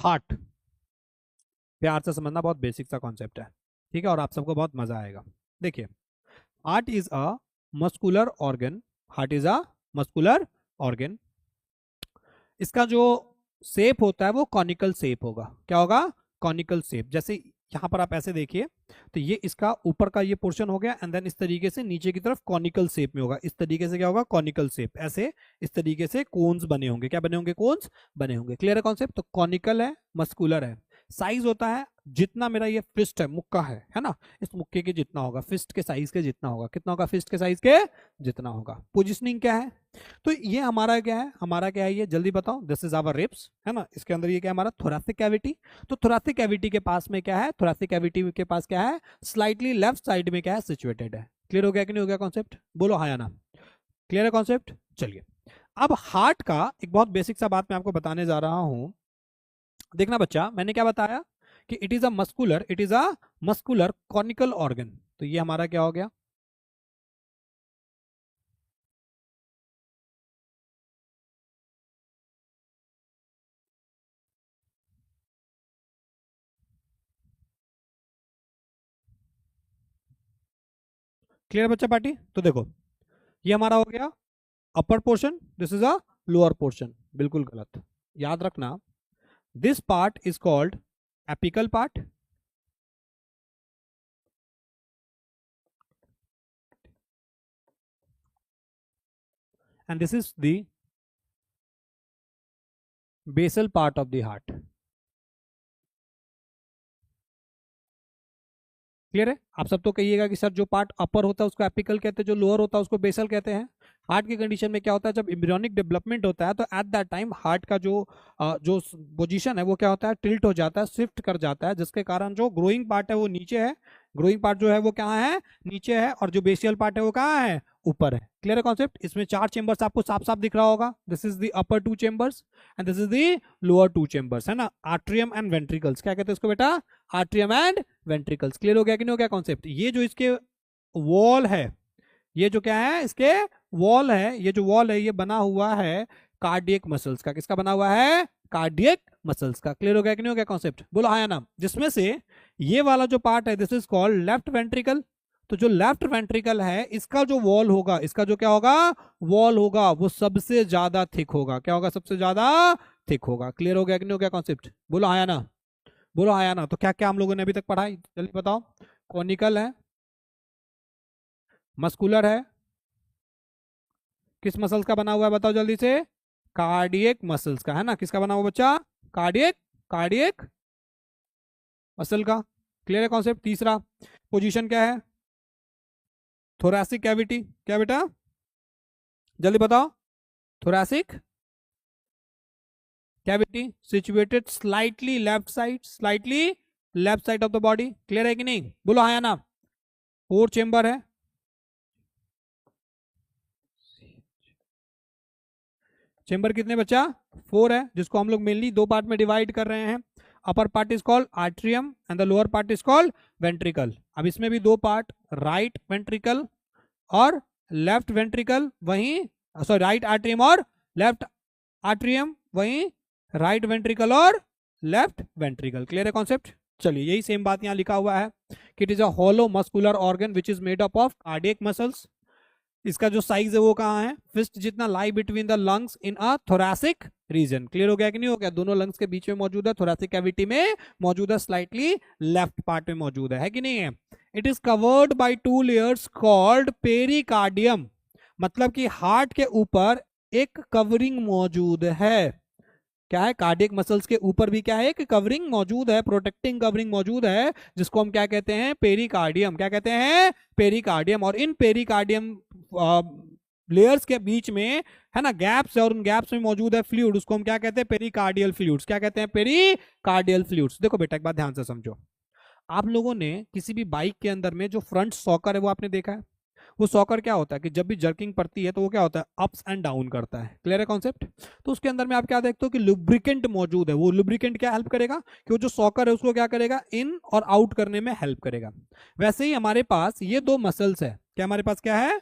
Heart, प्यार से समझना, बहुत बेसिक सा कॉन्सेप्ट है, ठीक है, और आप सबको बहुत मजा आएगा। देखिए, heart is a muscular organ, heart is a muscular organ. इसका जो शेप होता है वो कॉनिकल शेप होगा। क्या होगा? Conical shape. जैसे यहाँ पर आप ऐसे देखिए, तो ये इसका ऊपर का ये पोर्शन हो गया, एंड देन इस तरीके से नीचे की तरफ कॉनिकल शेप में होगा। इस तरीके से क्या होगा? Conical shape. ऐसे इस तरीके से कोन्स बने होंगे। क्या बने होंगे? कोन्स बने होंगे। क्लियर है कॉन्सेप्ट? तो कॉनिकल है, मस्कुलर है। साइज होता है जितना मेरा ये फिस्ट है, मुक्का है ना, इस मुक्के के जितना होगा, फिस्ट के साइज के जितना होगा। कितना होगा? फिस्ट के साइज के जितना होगा। पोजिशनिंग क्या है? तो ये हमारा क्या है? हमारा क्या है ये? जल्दी बताओ। दिस इज आवर रिब्स, है ना। इसके अंदर ये क्या है? हमारा थोरैसिक कैविटी। तो थोरैसिक कैविटी के पास में क्या है? थोरैसिक कैविटी के पास क्या है? स्लाइटली लेफ्ट साइड में क्या है? सिचुएटेड है। क्लियर हो गया कि नहीं हो गया कॉन्सेप्ट? बोलो हाँ या ना। क्लियर है कॉन्सेप्ट? चलिए, अब हार्ट का एक बहुत बेसिक सा बात मैं आपको बताने जा रहा हूं। देखना बच्चा, मैंने क्या बताया कि it is a muscular conical organ. तो ये हमारा क्या हो गया? क्लियर बच्चा पार्टी? तो देखो, ये हमारा हो गया upper portion, this is a lower portion. बिल्कुल गलत, याद रखना। This part is called apical part, and this is the basal part of the heart. Clear है? आप सब तो कहिएगा कि सर जो पार्ट अपर होता है उसको एपिकल कहते हैं, जो लोअर होता है उसको बेसल कहते हैं। हार्ट की कंडीशन में क्या होता है? जब एम्ब्रियोनिक डेवलपमेंट होता है तो एट दैट टाइम हार्ट का जो पोजीशन है वो क्या होता है? टिल्ट हो जाता है, शिफ्ट कर जाता है, जिसके कारण जो ग्रोइंग पार्ट है वो नीचे है, ग्रोइंग पार्ट जो है वो कहाँ है? नीचे है, और जो बेसियल पार्ट है वो कहाँ है? ऊपर है। क्लियर है कॉन्सेप्ट? इसमें 4 चेंबर्स आपको साफ साफ दिख रहा होगा। This is the upper 2 chambers and this is the lower 2 chambers, है ना। आर्ट्रियम एंड वेंट्रिकल्स, क्या कहते हैं इसको बेटा? Atrium and ventricles. क्लियर हो गया कि नहीं हो गया कॉन्सेप्ट? ये जो इसके वॉल है, ये जो क्या है? इसके वॉल है, ये जो वॉल है ये बना हुआ है कार्डियक मसल्स का। किसका बना हुआ है? कार्डियक मसल्स का। क्लियर हो गया कि नहीं हो गया कॉन्सेप्ट? बोलो हाँ या ना। जिसमें से ये वाला जो पार्ट है this is called left ventricle. तो जो लेफ्ट वेंट्रिकल है इसका जो वॉल होगा, इसका जो क्या होगा? वॉल होगा, वो सबसे ज्यादा थिक होगा। क्या होगा? सबसे ज्यादा थिक होगा। क्लियर हो गया कि नहीं हो गया कॉन्सेप्ट? बोलो हाँ या ना। बोलो हाँ या ना। तो क्या क्या हम लोगों ने अभी तक पढ़ा है? जल्दी बताओ। कॉनिकल है, मस्कुलर है, किस मसल्स का बना हुआ है बताओ जल्दी से? कार्डियक मसल्स का, है ना। किसका बना हुआ बच्चा? कार्डियक, कार्डियक मसल का। क्लियर है कॉन्सेप्ट? तीसरा पोजीशन क्या है? Thoracic cavity. क्या बेटा? जल्दी बताओ। Thoracic cavity situated slightly left side, slightly left side of the body. Clear है कि नहीं? बोलो हाँ या ना। 4 चेंबर है। चेंबर कितने बच्चा? 4 है, जिसको हम लोग मेनली 2 पार्ट में डिवाइड कर रहे हैं। Upper part is called atrium and the lower part is called ventricle. अब इसमें भी 2 पार्ट, राइट वेंट्रिकल और लेफ्ट वेंट्रिकल। वहीं सॉरी, राइट आर्ट्रियम और लेफ्ट आर्ट्रियम, वहीं राइट वेंट्रिकल और लेफ्ट वेंट्रिकल। क्लियर है कॉन्सेप्ट? चलिए, यही सेम बात यहाँ लिखा हुआ है कि it is a hollow muscular organ which is made up of cardiac muscles. इसका जो साइज है वो कहाँ है? फिस्ट जितना, lie between the lungs in a thoracic region. Clear हो गया कि नहीं हो गया? दोनों लंग्स के बीच में मौजूद है, थोरैसिक कैविटी में मौजूद है, स्लाइटली लेफ्ट पार्ट में मौजूद है कि नहीं है? It is covered by 2 layers called pericardium. मतलब कि हार्ट के ऊपर एक कवरिंग मौजूद है। क्या है? कार्डियक मसल्स के ऊपर भी क्या है? एक कवरिंग मौजूद है, प्रोटेक्टिंग कवरिंग मौजूद है, जिसको हम क्या कहते हैं? पेरिकार्डियम। क्या कहते हैं? पेरिकार्डियम। और इन पेरिकार्डियम लेयर्स के बीच में, है ना, गैप्स है, और उन गैप्स में मौजूद है फ्लूइड, उसको हम क्या कहते हैं? Pericardial fluids. क्या कहते हैं? Pericardial fluids. देखो बेटा, एक बात ध्यान से समझो। आप लोगों ने किसी भी बाइक के अंदर में जो फ्रंट सॉकर है वो आपने देखा है? वो सॉकर क्या होता है कि जब भी जर्किंग पड़ती है तो वो क्या होता है? अप्स एंड डाउन करता है। क्लियर है कॉन्सेप्ट? तो उसके अंदर में आप क्या देखते हो कि लुब्रिकेंट मौजूद है। वो लुब्रिकेंट क्या हेल्प करेगा? कि वो जो सॉकर है उसको क्या करेगा? इन और आउट करने में हेल्प करेगा। वैसे ही हमारे पास ये 2 मसल्स है। क्या हमारे पास क्या है?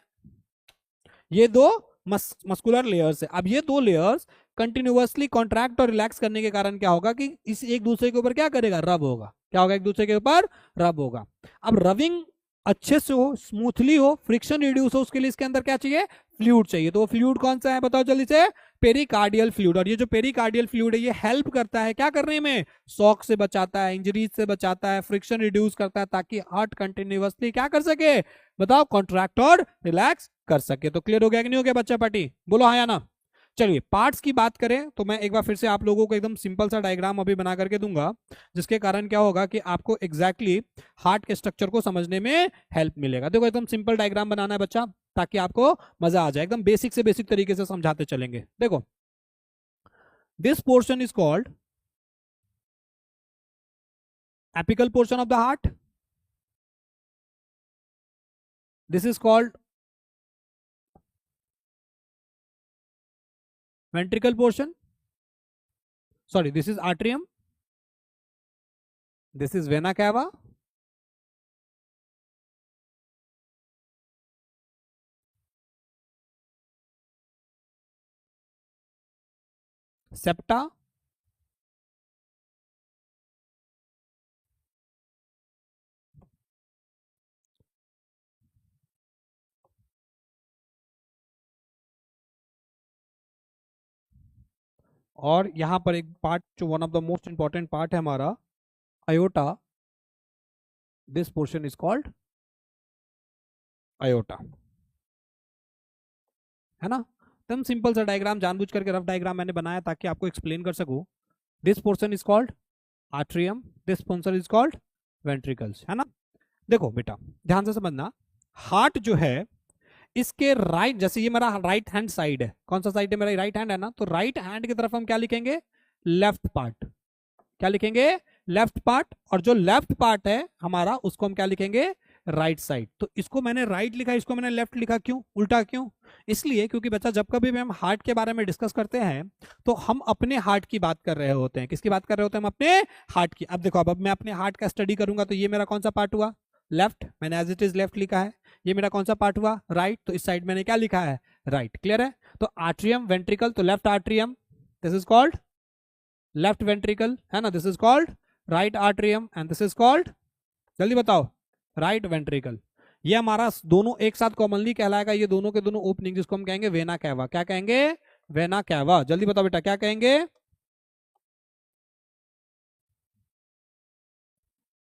ये 2 मस्कुलर लेयर्स है। अब ये 2 लेयर्स कंटिन्यूअसली कॉन्ट्रैक्ट और रिलैक्स करने के कारण क्या होगा कि इस एक दूसरे के ऊपर क्या करेगा, रब होगा। क्या होगा, एक दूसरे के ऊपर रब होगा। अब रबिंग अच्छे से हो, स्मूथली हो, फ्रिक्शन रिड्यूस हो, उसके लिए इसके अंदर क्या चाहिए, फ्लूइड चाहिए। तो वो फ्लूइड कौन सा है बताओ जल्दी से, पेरिकार्डियल फ्लूइड। और ये जो पेरिकार्डियल फ्लूइड है ये हेल्प करता है क्या करने में, शॉक से बचाता है, इंजरीज से बचाता है, फ्रिक्शन रिड्यूस करता है, ताकि हार्ट कंटिन्यूअसली क्या कर सके, बताओ, कॉन्ट्रैक्ट और रिलैक्स कर सके। तो क्लियर हो गया कि नहीं हो गया बच्चा पार्टी, बोलो हाँ या ना। चलिए पार्ट्स की बात करें तो मैं एक बार फिर से आप लोगों को एकदम सिंपल सा डायग्राम अभी बना करके दूंगा, जिसके कारण क्या होगा कि आपको एग्जैक्टली हार्ट के स्ट्रक्चर को समझने में हेल्प मिलेगा। देखो एकदम सिंपल डायग्राम बनाना है बच्चा, ताकि आपको मजा आ जाए। एकदम बेसिक से बेसिक तरीके से समझाते चलेंगे। देखो this portion is called apical portion of the heart, this is called ventricle portion, sorry, this is atrium, this is vena cava, septa, और यहां पर एक पार्ट जो one of the most important part है हमारा, aorta, this portion is called aorta, है ना। एकदम सिंपल सा डायग्राम, जानबूझ करके रफ डायग्राम मैंने बनाया ताकि आपको एक्सप्लेन कर सकूं। This portion is called atrium, this portion is called ventricles, है ना। देखो बेटा ध्यान से समझना, हार्ट जो है इसके राइट, जैसे ये मेरा राइट हैंड साइड है, कौन सा साइड है मेरा, राइट हैंड है ना, तो राइट हैंड की तरफ हम क्या लिखेंगे, लेफ्ट पार्ट, क्या लिखेंगे, लेफ्ट पार्ट। और जो लेफ्ट पार्ट है हमारा उसको हम क्या लिखेंगे, राइट साइड। तो इसको मैंने राइट लिखा, इसको मैंने लेफ्ट लिखा, क्यों, उल्टा क्यों, इसलिए क्योंकि बच्चा जब कभी भी हम हार्ट के बारे में डिस्कस करते हैं तो हम अपने हार्ट की बात कर रहे होते हैं। किसकी बात कर रहे होते हैं, हम अपने हार्ट की। अब देखो अब मैं अपने हार्ट का स्टडी करूंगा तो ये मेरा कौन सा पार्ट हुआ, लेफ्ट, मैंने एज इट इज लेफ्ट लिखा है। ये मेरा कौन सा पार्ट हुआ, राइट, तो इस साइड मैंने क्या लिखा है, राइट। क्लियर है। तो आर्ट्रियम वेंट्रिकल, तो left atrium, this is called left ventricle, है ना, this is called right atrium, and this is called, जल्दी बताओ, राइट वेंट्रिकल। ये हमारा दोनों एक साथ कॉमनली कहलाएगा, ये दोनों के दोनों ओपनिंग, जिसको हम कहेंगे वेना कैवा। क्या कहेंगे, वेना कैवा। जल्दी बताओ बेटा क्या कहेंगे,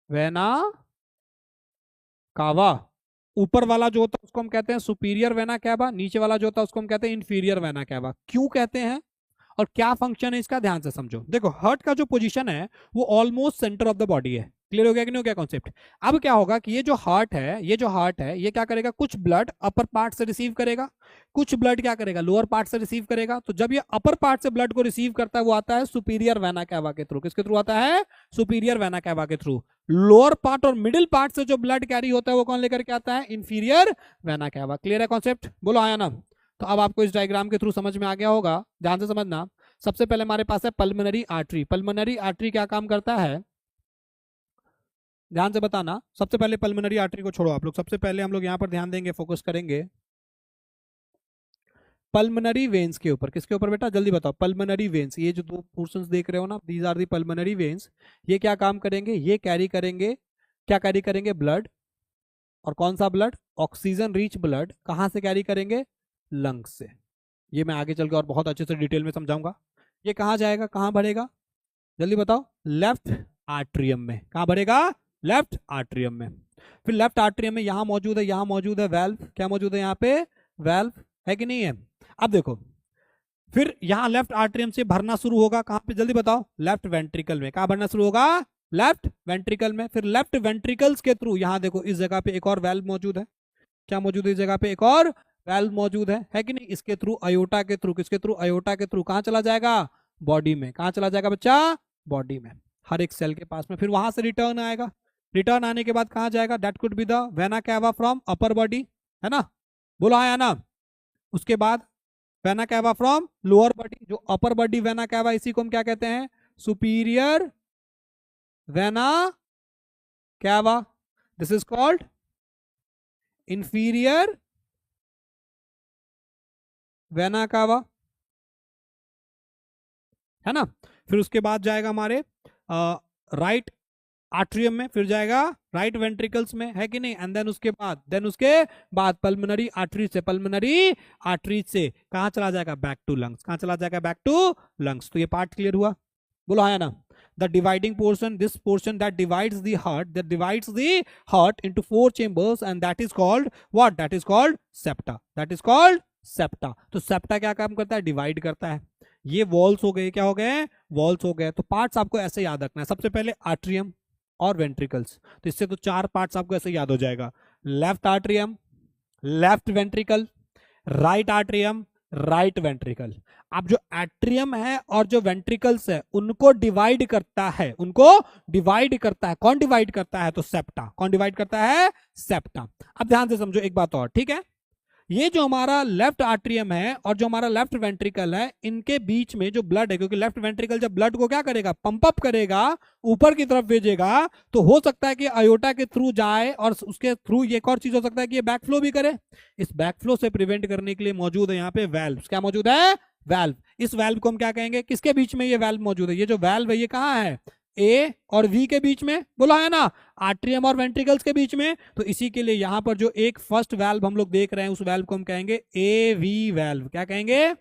वेना कावा। ऊपर वाला जो होता है उसको हम कहते हैं सुपीरियर वेना कैवा, नीचे वाला जो होता है उसको हम कहते हैं इंफीरियर वेना कैवा। क्यों कहते हैं और क्या फंक्शन है इसका, ध्यान से समझो। देखो हार्ट का जो पोजीशन है वो almost centre of the body है। क्लियर हो गया कि नहीं हो गया कॉन्सेप्ट। अब क्या होगा कि ये जो हार्ट है, ये जो हार्ट है ये क्या करेगा, कुछ ब्लड अपर पार्ट से रिसीव करेगा, कुछ ब्लड क्या करेगा, लोअर पार्ट से रिसीव करेगा। तो जब ये अपर पार्ट से ब्लड को रिसीव करता है वो आता है सुपीरियर वेना कैवा के थ्रू। किसके थ्रू आता है, सुपीरियर वेना कैवा के थ्रू। लोअर पार्ट और मिडिल पार्ट से जो ब्लड कैरी होता है वो कौन लेकर के आता है, इंफीरियर वेना कैवा। क्लियर है कॉन्सेप्ट, बोलो आया ना। तो अब आपको इस डायग्राम के थ्रू समझ में आ गया होगा, ध्यान से समझना। सबसे पहले हमारे पास है पल्मोनरी आर्टरी। पल्मोनरी आर्टरी क्या काम करता है, ध्यान से बताना। सबसे पहले पल्मोनरी आर्टरी को छोड़ो आप लोग, सबसे पहले हम लोग यहाँ पर ध्यान देंगे, फोकस करेंगे पल्मोनरी वेन्स के ऊपर। किसके ऊपर बेटा, जल्दी बताओ, पल्मोनरी वेन्स। ये जो दो पोर्शंस देख रहे हो ना, these are the pulmonary veins. ये क्या काम करेंगे, ये कैरी करेंगे, क्या कैरी करेंगे, ब्लड। और कौन सा ब्लड, ऑक्सीजन रिच ब्लड। कहाँ से कैरी करेंगे, लंग्स से। ये मैं आगे चल के और बहुत अच्छे से डिटेल में समझाऊंगा। ये कहाँ जाएगा, कहाँ भरेगा, जल्दी बताओ, लेफ्ट आर्ट्रियम में। कहाँ भरेगा, लेफ्ट आर्ट्रियम में। फिर लेफ्ट आर्ट्रियम में यहाँ मौजूद है, यहाँ मौजूद है वेल्व। क्या मौजूद है यहाँ पे, वेल्व, है कि नहीं है। अब देखो फिर यहाँ लेफ्ट आर्ट्रियम से भरना शुरू होगा, कहाँ पे, जल्दी बताओ, लेफ्ट वेंट्रिकल में। कहाँ भरना शुरू होगा, लेफ्ट वेंट्रिकल में। फिर लेफ्ट वेंट्रिकल्स के थ्रू यहाँ देखो इस जगह पे एक और वेल्व मौजूद है। क्या मौजूद है इस जगह पे, एक और वेल्व मौजूद है कि नहीं। इसके थ्रू अयोटा के थ्रू, किसके थ्रू, अयोटा के थ्रू कहाँ चला जाएगा, बॉडी में। कहाँ चला जाएगा बच्चा, बॉडी में, हर एक सेल के पास में। फिर वहां से रिटर्न आएगा, रिटर्न आने के बाद कहाँ जाएगा, that could be the vena cava from upper body, है ना, बोला आया ना। उसके बाद vena cava from lower body, जो अपर बॉडी वेना कैवा, इसी को हम क्या कहते हैं, superior vena cava. This is called inferior vena cava. है ना। फिर उसके बाद जाएगा हमारे राइट आर्ट्रियम में, फिर जाएगा राइट वेंट्रिकल्स में, है कि नहीं। एंड देन उसके बाद पल्मोनरी आर्टरी से कहाँ चला जाएगा, बैक टू लंग्स। कहाँ चला जाएगा, बैक टू लंग्स। तो ये पार्ट क्लियर हुआ, बोलो हाँ या ना। The dividing portion, this portion that divides the heart into 4 chambers, and that is called what? That is called septa. That is called septa. तो septa क्या काम करता है, डिवाइड करता है। ये वॉल्स हो गए, क्या हो गए, वॉल्स हो गए। तो पार्ट्स आपको ऐसे याद रखना है, सबसे पहले आर्ट्रियम और वेंट्रिकल्स। तो इससे तो 4 पार्ट्स आपको ऐसे याद हो जाएगा, left atrium, left ventricle, right atrium, right ventricle. अब जो एट्रियम है और जो वेंट्रिकल्स है उनको डिवाइड करता है, कौन डिवाइड करता है, तो सेप्टा। कौन डिवाइड करता है, सेप्टा। अब ध्यान से समझो एक बात और, ठीक है। ये जो हमारा लेफ्ट आर्ट्रियम है और जो हमारा लेफ्ट वेंट्रिकल है, इनके बीच में जो ब्लड है, क्योंकि लेफ्ट वेंट्रिकल जब ब्लड को क्या करेगा, पंप अप करेगा, ऊपर की तरफ भेजेगा, तो हो सकता है कि अयोटा के थ्रू जाए और उसके थ्रू एक और चीज हो सकता है कि ये बैक फ्लो भी करे। इस बैक फ्लो से प्रिवेंट करने के लिए मौजूद है यहाँ पे वेल्व। क्या मौजूद है, वेल्व। इस वेल्व को हम क्या कहेंगे, किसके बीच में ये वेल्व मौजूद है, ये जो वेल्व है ये कहाँ है, ए और वी के बीच में, बोला है ना, आर्ट्रियम और वेंट्रिकल्स के बीच में। तो इसी के लिए यहां पर जो एक फर्स्ट वेल्व हम लोग देख रहे हैं, उस वेल्व को हम कहेंगे ए वी वेल्व। क्या कहेंगे,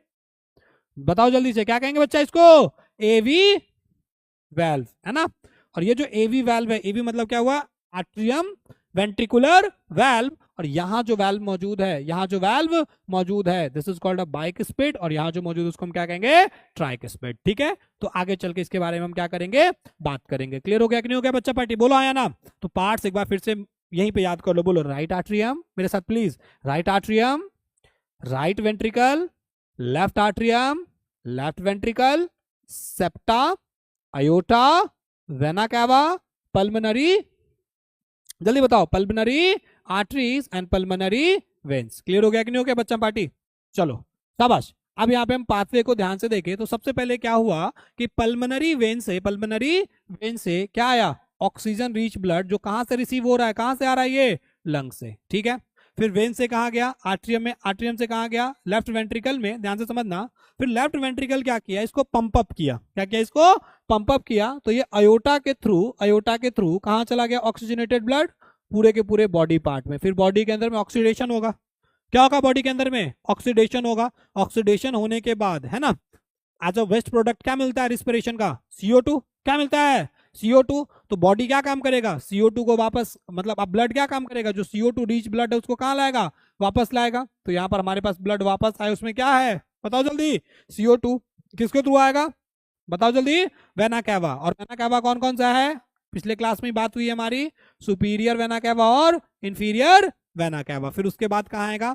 बताओ जल्दी से, क्या कहेंगे बच्चा इसको, ए वी वेल्व, है ना। और ये जो ए वी वेल्व है, ए वी मतलब क्या हुआ, आर्ट्रियम वेंट्रिकुलर वेल्व। और यहाँ जो वेल्व मौजूद है, this is called a bicuspid, और यहाँ जो मौजूद है उसको हम क्या कहेंगे, ट्राइकस्पिड। ठीक है, तो आगे चल के इसके बारे में हम क्या करेंगे, बात करेंगे। क्लियर हो गया कि नहीं हो गया बच्चा पार्टी, बोलो आया ना। तो पार्ट्स एक बार फिर से यहीं पे याद कर लो, बोलो राइट आर्ट्रियम, मेरे साथ please, right atrium, right ventricle, left atrium, left ventricle, septa, aorta, vena cava, pulmonary, जल्दी बताओ, pulmonary arteries and pulmonary veins. Clear हो गया कि नहीं हो गया बच्चा पार्टी, चलो शाबाश। अब यहाँ पे हम पाथवे को ध्यान से देखें तो सबसे पहले क्या हुआ कि पल्मोनरी वेन से क्या आया, ऑक्सीजन रिच ब्लड, जो कहां से रिसीव हो रहा है, कहां से आ रहा है, ये लंग से। ठीक है, फिर वेन से कहा गया आर्ट्रियम में, आर्ट्रियम से कहा गया लेफ्ट वेंट्रिकल में, ध्यान से समझना। फिर लेफ्ट वेंट्रिकल क्या किया, इसको पंप अप किया, क्या किया, इसको पंप अप किया। तो ये अयोटा के थ्रू कहां चला गया, ऑक्सीजनेटेड ब्लड पूरे के पूरे बॉडी पार्ट में। फिर बॉडी के अंदर में ऑक्सीडेशन होगा, क्या होगा, बॉडी के अंदर में ऑक्सीडेशन होगा। ऑक्सीडेशन होने के बाद, है ना, एज अ वेस्ट प्रोडक्ट क्या मिलता है रिस्पिरेशन का, CO2। क्या मिलता है, CO2। तो बॉडी क्या काम करेगा, CO2 को वापस, मतलब अब ब्लड क्या काम करेगा, जो CO2 रिच ब्लड है उसको कहाँ लाएगा, वापस लाएगा। तो यहाँ पर हमारे पास ब्लड वापस आए, उसमें क्या है, बताओ जल्दी, CO2 किसके थ्रू आएगा, बताओ जल्दी, वेना कैवा। और वेना कैवा कौन कौन सा है, पिछले क्लास में बात हुई है हमारी, सुपीरियर वेना कैवा और इंफीरियर वेना कैवा। फिर उसके बाद कहाँ आएगा,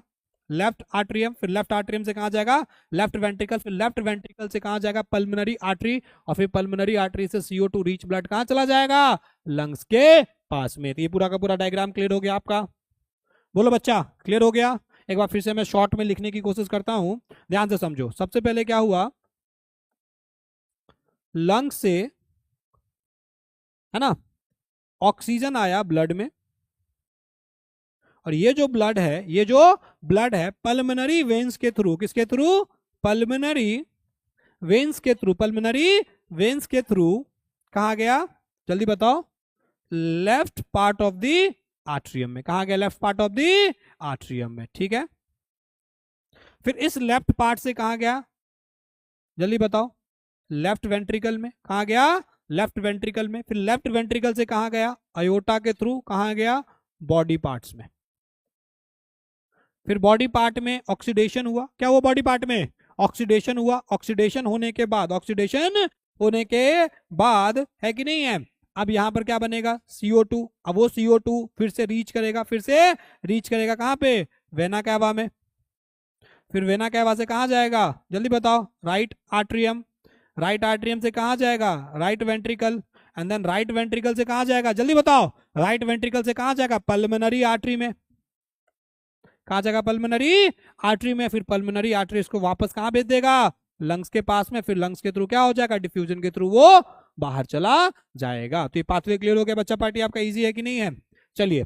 लेफ्ट आर्ट्रियम, फिर लेफ्ट आर्ट्रियम से कहाँ जाएगा, लेफ्ट वेंट्रिकल, फिर लेफ्ट वेंट्रिकल से कहाँ जाएगा, पल्मोनरी आर्टरी, और फिर पल्मोनरी आर्टरी से CO2 रिच ब्लड कहाँ चला जाएगा, लंग्स के पास में। तो ये पूरा का पूरा डायग्राम क्लियर हो गया आपका, बोलो बच्चा क्लियर हो गया। एक बार फिर से मैं शॉर्ट में लिखने की कोशिश करता हूं, ध्यान से समझो। सबसे पहले क्या हुआ, लंग्स से, है ना, ऑक्सीजन आया ब्लड में, और ये जो ब्लड है पल्मोनरी वेन्स के थ्रू, किसके थ्रू, पल्मोनरी वेन्स के थ्रू कहा गया, जल्दी बताओ, left part of the atrium में। कहा गया, left part of the atrium में। ठीक है, फिर इस लेफ्ट पार्ट से कहा गया, जल्दी बताओ, लेफ्ट वेंट्रिकल में। कहा गया, लेफ्ट वेंट्रिकल में। फिर लेफ्ट वेंट्रिकल से कहा गया, अयोटा के थ्रू कहा गया, बॉडी पार्ट्स में। फिर बॉडी पार्ट में ऑक्सीडेशन हुआ, क्या हुआ, बॉडी पार्ट में ऑक्सीडेशन हुआ। ऑक्सीडेशन होने के बाद है कि नहीं है, अब यहां पर क्या बनेगा, CO2। अब वो CO2 फिर से रीच करेगा कहां पे, वेना कैवा में। फिर वेना कैवा से कहां जाएगा, जल्दी बताओ, राइट आर्ट्रियम से कहां जाएगा, right ventricle, and then right ventricle से कहां जाएगा, जल्दी बताओ, राइट वेंट्रिकल से कहां जाएगा, पल्मोनरी आर्टरी में। कहां जाएगा, पल्मोनरी आर्टरी में। फिर पल्मोनरी आर्टरी इसको वापस कहां भेज देगा, लंग्स के पास में। फिर लंग्स के थ्रू क्या हो जाएगा, डिफ्यूजन के थ्रू वो बाहर चला जाएगा। तो ये पाथवे क्लियर हो गया बच्चा पार्टी, आपका इजी है कि नहीं है। चलिए,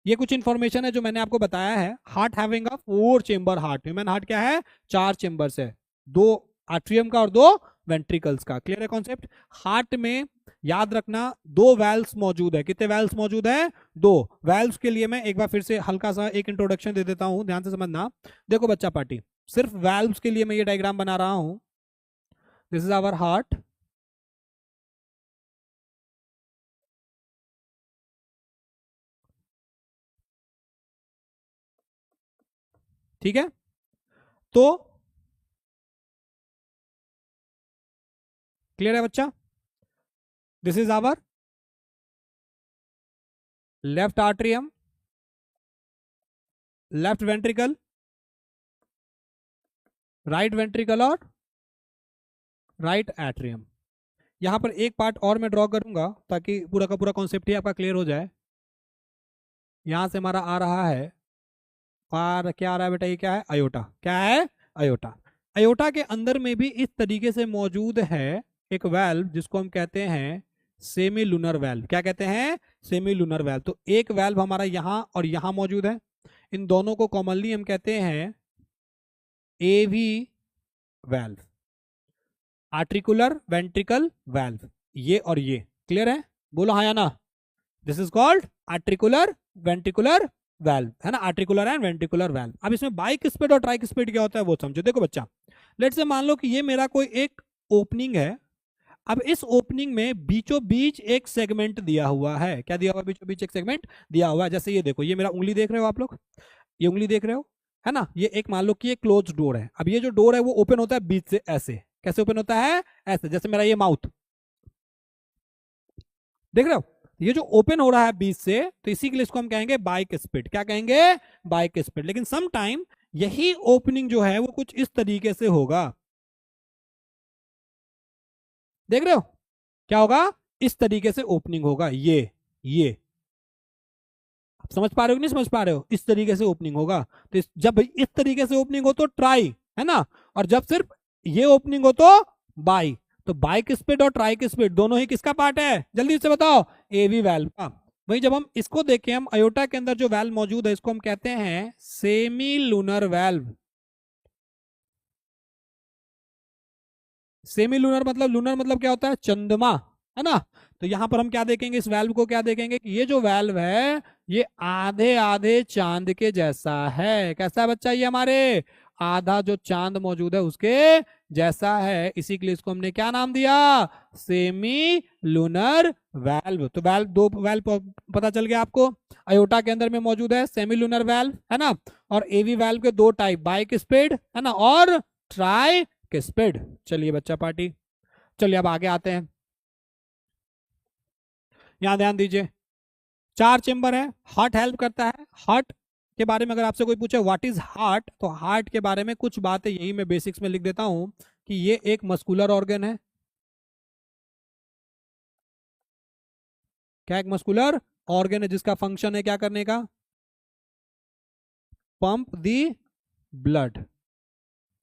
ये कुछ इंफॉर्मेशन है जो मैंने आपको बताया है। Heart having a 4 chamber heart, human heart क्या है, 4 चेंबर्स है, 2 आर्ट्रियम का और दो वेंट्रिकल्स का। क्लियर है कॉन्सेप्ट? हार्ट में याद रखना दो वैल्व्स मौजूद है। कितने वैल्व्स मौजूद है? दो। वैल्व्स के लिए मैं एक बार फिर से हल्का सा एक इंट्रोडक्शन दे देता हूं, ध्यान से समझना। देखो बच्चा पार्टी, सिर्फ वैल्व्स के लिए मैं ये डायग्राम बना रहा हूं। दिस इज आवर हार्ट, ठीक है? तो क्लियर है बच्चा? This is our left atrium, left ventricle, right ventricle और राइट एट्रियम। यहां पर एक पार्ट और मैं ड्रॉ करूंगा ताकि पूरा का पूरा कॉन्सेप्ट ही आपका क्लियर हो जाए। यहां से हमारा आ रहा है, और क्या आ रहा है बेटा? ये क्या है? अयोटा। क्या है? अयोटा। अयोटा के अंदर में भी इस तरीके से मौजूद है एक वेल्व जिसको हम कहते हैं सेमी लूनर वेल्व। क्या कहते हैं? Semi lunar valve. तो एक वेल्व हमारा यहां और यहां मौजूद है। इन दोनों को कॉमनली हम कहते हैं एवी वेल्व, आर्टिकुलर वेंट्रिकल वेल्व। ये और ये क्लियर है? बोलो हाँ या ना। This is called articular ventricular valve, है ना? Articular and ventricular valve. अब इसमें बाइक स्पिड और ट्राइक स्पिड क्या होता है वो समझो। देखो बच्चा, लेट से मान लो कि ये मेरा कोई एक ओपनिंग है। अब इस ओपनिंग में बीचों बीच एक सेगमेंट दिया हुआ है। क्या दिया हुआ है? बीचों बीच एक सेगमेंट दिया हुआ है। जैसे ये देखो, ये मेरा उंगली देख रहे हो आप लोग, ये उंगली देख रहे हो, है ना? ये एक मान लो कि ये क्लोज डोर है। अब ये जो डोर है वो ओपन होता है बीच से ऐसे। कैसे ओपन होता है? ऐसे। जैसे मेरा ये माउथ देख रहे हो, ये जो ओपन हो रहा है बीच से, तो इसी के लिए इसको हम कहेंगे बाइक स्पिड। क्या कहेंगे? Bike speed. लेकिन सम टाइम यही ओपनिंग जो है वो कुछ इस तरीके से होगा। देख रहे हो क्या होगा? इस तरीके से ओपनिंग होगा। ये आप समझ पा रहे हो कि नहीं समझ पा रहे हो? इस तरीके से ओपनिंग होगा। तो जब इस तरीके से ओपनिंग हो तो ट्राई, है ना? और जब सिर्फ ये ओपनिंग हो तो बाई। तो बाइक स्पिड और ट्राइक स्पिड दोनों ही किसका पार्ट है? जल्दी से बताओ। एवी वैल्व का। वही जब हम इसको देखें, हम अयोटा के अंदर जो वैल्व मौजूद है इसको हम कहते हैं semi lunar valve. Semi lunar मतलब, लूनर मतलब क्या होता है? चंद्रमा, है ना? तो यहां पर हम क्या देखेंगे? इस वैल्व को क्या देखेंगे कि ये जो वैल्व है ये आधे आधे चांद के जैसा है। कैसा है बच्चा? ये हमारे आधा जो चांद मौजूद है उसके जैसा है। इसी के लिए इसको हमने क्या नाम दिया? Semi lunar valve. तो वैल्व, दो वैल्व पता चल गया आपको। अयोटा के अंदर में मौजूद है सेमी लूनर वैल्व, है ना? और एवी वैल्व के दो टाइप, बाइक स्पिड, है ना, और ट्राई स्पिड। चलिए बच्चा पार्टी, चलिए अब आगे आते हैं। यहां ध्यान दीजिए, चार चेंबर है। हार्ट हेल्प करता है। हार्ट के बारे में अगर आपसे कोई पूछे व्हाट इज हार्ट, तो हार्ट के बारे में कुछ बातें यही मैं बेसिक्स में लिख देता हूं कि ये एक मस्कुलर ऑर्गन है। क्या? एक मस्कुलर ऑर्गन है जिसका फंक्शन है क्या करने का? Pump the blood.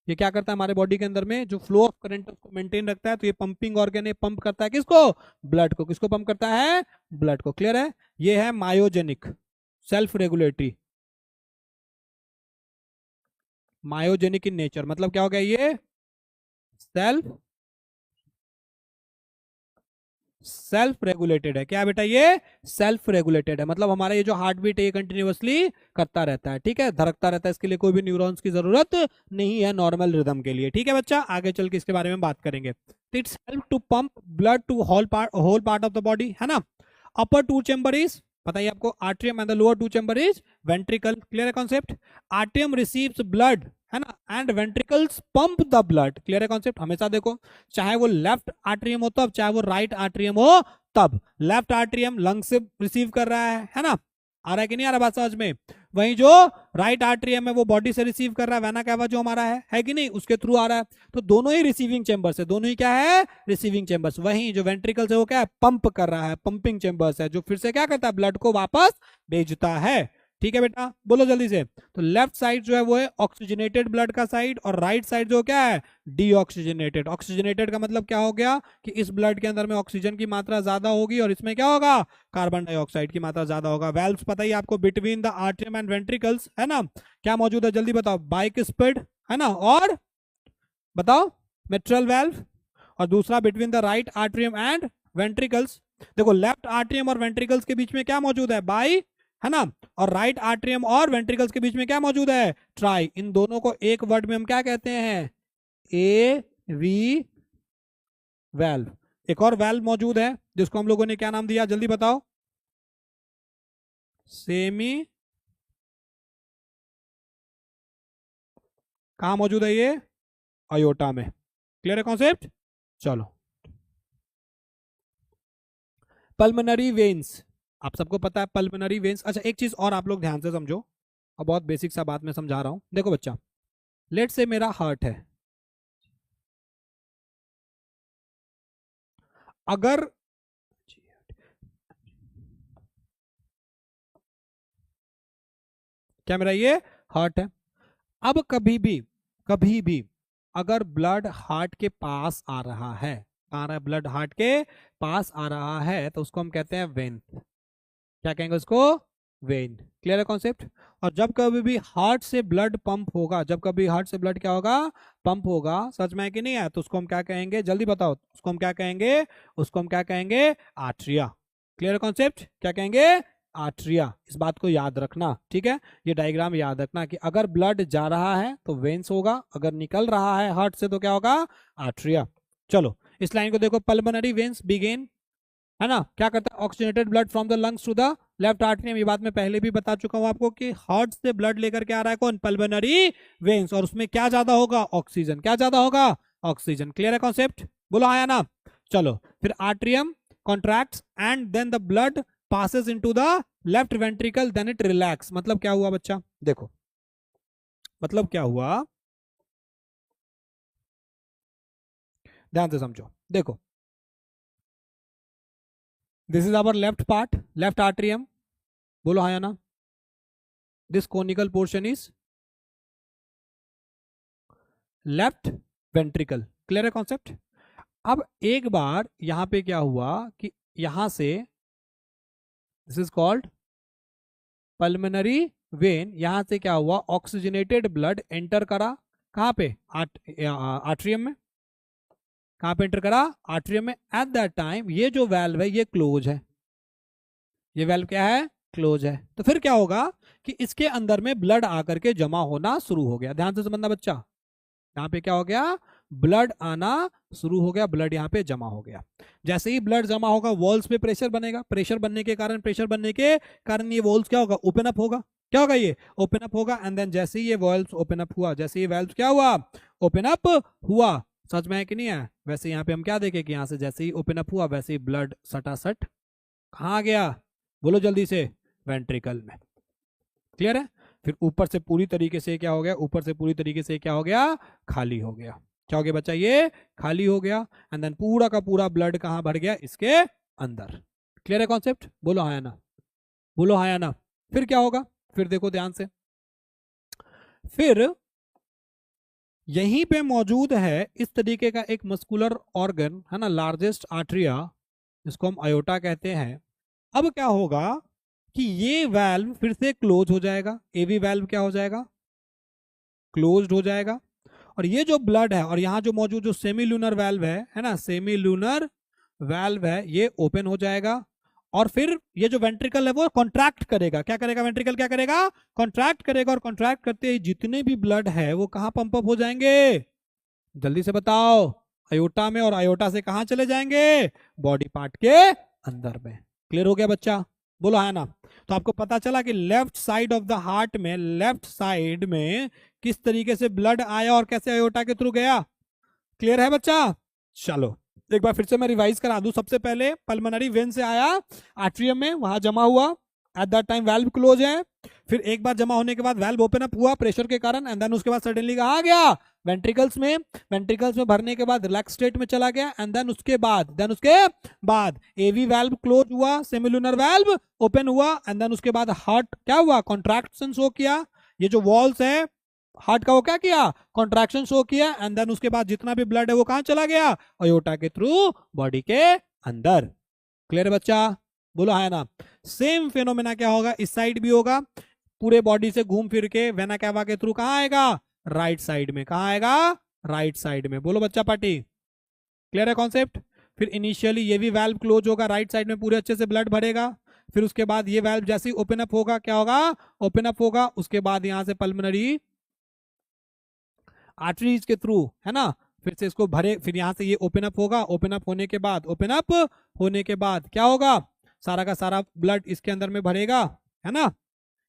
ये क्या करता है? हमारे बॉडी के अंदर में जो फ्लो ऑफ करंट उसको मेंटेन रखता है। तो ये पंपिंग ऑर्गन है, पंप करता है किसको? ब्लड को। किसको पंप करता है? ब्लड को। क्लियर है? ये है myogenic, self regulatory. Myogenic in nature मतलब क्या हो गया? ये सेल्फ सेल्फ रेगुलेटेड है। क्या बेटा? ये सेल्फ रेगुलेटेड है। मतलब हमारा ये जो हार्ट बीट है ये कंटिन्यूअसली करता रहता है, ठीक है, धड़कता रहता है। इसके लिए कोई भी न्यूरॉन्स की जरूरत नहीं है नॉर्मल रिदम के लिए। ठीक है बच्चा, आगे चल के इसके बारे में बात करेंगे। It's help to pump blood to whole part of the body, है ना? अपर टू चेंबर इज, बताइए आपको, atrium and the lower two chamber is ventricle. Clear है कॉन्सेप्ट? आर्ट्रियम रिसीव्स ब्लड, है ना, and ventricles pump the blood. Clear है concept? हमेशा देखो, चाहे वो लेफ्ट आर्ट्रियम हो तब, चाहे वो राइट आर्ट्रियम हो तब। लेफ्ट आर्ट्रियम लंग से रिसीव कर रहा है ना? आ रहा है कि नहीं आ रहा बात समझ में? वहीं जो राइट आर्ट्रियम है वो बॉडी से रिसीव कर रहा है, वेना कैवा जो हमारा है कि नहीं, उसके थ्रू आ रहा है। तो दोनों ही रिसीविंग चेंबर्स है। दोनों ही क्या है? Receiving chambers. वहीं जो वेंट्रिकल्स है वो क्या है? पंप कर रहा है, पंपिंग चेंबर्स है, जो फिर से क्या करता है? ब्लड को वापस भेजता है। ठीक है बेटा, बोलो जल्दी से। तो लेफ्ट साइड जो है वो है ऑक्सीजनेटेड ब्लड का साइड, और राइट साइड जो क्या है? डीऑक्सीजनेटेड। ऑक्सीजनेटेड का मतलब क्या हो गया कि इस ब्लड के अंदर में ऑक्सीजन की मात्रा ज्यादा होगी और इसमें क्या होगा? कार्बन डाइऑक्साइड की मात्रा ज्यादा होगा। वेल्व्स पता ही आपको, between the atrium and ventricles, है ना? क्या मौजूद है? जल्दी बताओ। बाइक स्पिड, है ना, और बताओ। मिट्रल वाल्व, और दूसरा between the right atrium and ventricles. देखो लेफ्ट आर्ट्रियम और वेंट्रिकल्स के बीच में क्या मौजूद है, बाई, है ना, और राइट आर्ट्रियम और वेंट्रिकल्स के बीच में क्या मौजूद है, ट्राई। इन दोनों को एक वर्ड में हम क्या कहते हैं, ए वी वाल्व। एक और वाल्व मौजूद है जिसको हम लोगों ने क्या नाम दिया, जल्दी बताओ, सेमी, कहां मौजूद है ये, अयोटा में। क्लियर है कॉन्सेप्ट। चलो, पल्मोनरी वेन्स, आप सबको पता है पल्मोनरी वेन्स। अच्छा एक चीज और आप लोग ध्यान से समझो, अब बहुत बेसिक सा बात मैं समझा रहा हूं। देखो बच्चा, लेट से मेरा हार्ट है, अगर क्या मेरा ये हार्ट है, अब कभी भी अगर ब्लड हार्ट के पास आ रहा है, आ रहा है ब्लड हार्ट के पास आ रहा है, तो उसको हम कहते हैं वेन। क्या कहेंगे उसको, वेन। क्लियर है कॉन्सेप्ट। और जब कभी भी हार्ट से ब्लड पंप होगा, जब कभी हार्ट से ब्लड क्या होगा, पंप होगा, सच में है कि नहीं है, तो उसको हम क्या कहेंगे, जल्दी बताओ, उसको हम क्या कहेंगे, उसको हम क्या कहेंगे, आर्ट्रिया। क्लियर है कॉन्सेप्ट, क्या कहेंगे, आर्ट्रिया। इस बात को याद रखना, ठीक है, ये डायग्राम याद रखना कि अगर ब्लड जा रहा है तो वेन्स होगा, अगर निकल रहा है हार्ट से तो क्या होगा, आर्ट्रिया। चलो इस लाइन को देखो, पल्मोनरी वेन्स बिगिन, है ना, क्या करता है, oxygenated blood from the lungs to the left atrium. ये बात मैं पहले भी बता चुका हूं आपको कि हार्ट से ब्लड लेकर के आ रहा है कौन, पल्मोनरी वेन्स, और उसमें क्या ज्यादा होगा, ऑक्सीजन। क्या ज्यादा होगा, ऑक्सीजन। क्लियर है कॉन्सेप्ट, बोलो आया ना। चलो फिर atrium contracts and then the blood passes into the left ventricle, then it relax। मतलब क्या हुआ बच्चा, देखो मतलब क्या हुआ, ध्यान से समझो। देखो this is our left part, left atrium, बोलो हाँ या ना। This conical portion is left ventricle. Clear है कॉन्सेप्ट। अब एक बार यहां पे क्या हुआ कि यहां से, this is called pulmonary vein, यहां से क्या हुआ, ऑक्सीजनेटेड ब्लड एंटर करा, कहां पे, आर्ट्रियम में। कहां पे एंटर करा, आर्ट्रियम में। एट दैट टाइम ये जो वेल्व है ये क्लोज है, ये वेल्व क्या है, क्लोज है। तो फिर क्या होगा कि इसके अंदर में ब्लड आकर के जमा होना शुरू हो गया। ध्यान से समझना बच्चा, यहाँ पे क्या हो गया, ब्लड आना शुरू हो गया, ब्लड यहाँ पे जमा हो गया। जैसे ही ब्लड जमा होगा वॉल्स पे प्रेशर बनेगा, प्रेशर बनने के कारण ये वॉल्स क्या होगा, ओपन अप होगा। क्या होगा, ये ओपन अप होगा। एंड देन जैसे ही ये वॉल्स ओपन अप हुआ, जैसे ये वॉल्व क्या हुआ, ओपन अप हुआ, समझ में है कि नहीं है। वैसे यहाँ पे हम क्या देखें कि यहाँ से जैसे ही ओपन अप हुआ वैसे ही ब्लड सटासट कहाँ गया, बोलो जल्दी से, वेंट्रिकल में। क्लियर है। फिर ऊपर से पूरी तरीके से क्या हो गया, ऊपर से पूरी तरीके से क्या हो गया, खाली हो गया। क्या हो गया बच्चा, ये खाली हो गया। एंड देन पूरा का पूरा ब्लड कहां भर गया, इसके अंदर। क्लियर है कॉन्सेप्ट, बोलो हाँ या ना, बोलो हाँ या ना। फिर क्या होगा, फिर देखो ध्यान से, फिर यहीं पे मौजूद है इस तरीके का एक मस्कुलर ऑर्गन, है ना, लार्जेस्ट आर्ट्रिया, जिसको हम अयोटा कहते हैं। अब क्या होगा कि ये वाल्व फिर से क्लोज हो जाएगा, एवी वाल्व क्या हो जाएगा, क्लोज्ड हो जाएगा। और ये जो ब्लड है, और यहाँ जो मौजूद जो सेमी लूनर वाल्व है ना, सेमी लूनर वाल्व है, ये ओपन हो जाएगा। और फिर ये जो वेंट्रिकल है वो कॉन्ट्रैक्ट करेगा। क्या करेगा, वेंट्रिकल क्या करेगा, कॉन्ट्रैक्ट करेगा। और कॉन्ट्रैक्ट करते ही जितने भी ब्लड है वो कहाँ पंप अप हो जाएंगे, जल्दी से बताओ, अयोटा में। और अयोटा से कहाँ चले जाएंगे, बॉडी पार्ट के अंदर में। क्लियर हो गया बच्चा, बोलो है ना। तो आपको पता चला कि left side of the heart में, लेफ्ट साइड में किस तरीके से ब्लड आया और कैसे अयोटा के थ्रू गया। क्लियर है बच्चा। चलो एक बार फिर से मैं रिवाइज करा दूं। सबसे पहले पल्मोनरी वेन से आया आर्ट्रियम में, वहां जमा हुआ, at that time valve close है। फिर एक बार जमा होने के बाद वाल्व ओपन अप हुआ प्रेशर के कारण, एंड देन उसके बाद सडनली कहा गया, वेंट्रिकल्स में। वेंट्रिकल्स में भरने के बाद रिलैक्स स्टेट में चला गया। एंड देन उसके बाद एवी वाल्व क्लोज हुआ, सेमिलुनर वाल्व ओपन हुआ। एंड देन उसके बाद हार्ट क्या हुआ, कॉन्ट्रैक्शन शो किया। ये जो वॉल्स है हार्ट का वो क्या किया, कॉन्ट्रैक्शन शो किया। एंड देन उसके बाद जितना भी ब्लड है वो कहां चला गया, अयोटा के थ्रू बॉडी के अंदर। क्लियर है बच्चा, बोलो है ना। सेम फेनोमेना क्या होगा, इस साइड भी होगा, पूरे बॉडी से घूम फिर के वेना कैवा के थ्रू कहां आएगा, राइट साइड में। कहां आएगा, राइट साइड में। बोलो बच्चा पार्टी, क्लियर है कॉन्सेप्ट। फिर इनिशियली ये भी वाल्व क्लोज होगा, राइट साइड में पूरे अच्छे से ब्लड भरेगा। फिर उसके बाद ये वाल्व जैसे ही ओपन अप होगा, क्या होगा, ओपन अप होगा। उसके बाद यहां से पल्मोनरी आर्टरीज के थ्रू, है ना, फिर से इसको भरे, फिर यहां से ये ओपन अप होगा। ओपन अप होने के बाद, ओपन अप होने के बाद क्या होगा, सारा का सारा ब्लड इसके अंदर में भरेगा, है ना,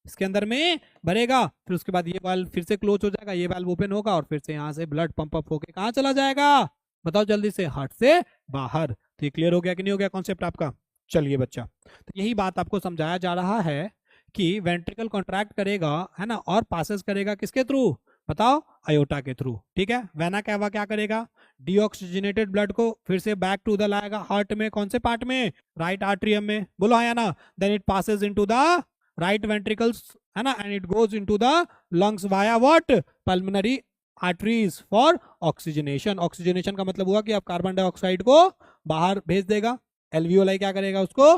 इसके अंदर में भरेगा। फिर उसके बाद ये वाल्व फिर से क्लोज हो जाएगा, ये वाल्व ओपन होगा और फिर से यहाँ से ब्लड पंप अप होके कहाँ चला जाएगा, बताओ जल्दी से, हार्ट से बाहर। तो ये क्लियर हो गया कि नहीं हो गया कॉन्सेप्ट आपका। चलिए बच्चा, तो यही बात आपको समझाया जा रहा है कि वेंट्रिकल कॉन्ट्रैक्ट करेगा, है ना, और पासेस करेगा किसके थ्रू, बताओ, अयोटा के थ्रू। ठीक है, वेना कैवा क्या करेगा, डीऑक्सीजनेटेड ब्लड को फिर से बैक टू द लाएगा हार्ट में, कौन से पार्ट में, राइट आर्ट्रियम में, बोलो हाँ या ना। Then it passes into the right ventricles, है ना, and it goes into the lungs via what, pulmonary arteries for oxygenation. Oxygenation का मतलब हुआ कि अब कार्बन डाइऑक्साइड को बाहर भेज देगा। एल्वियोलाई क्या करेगा, उसको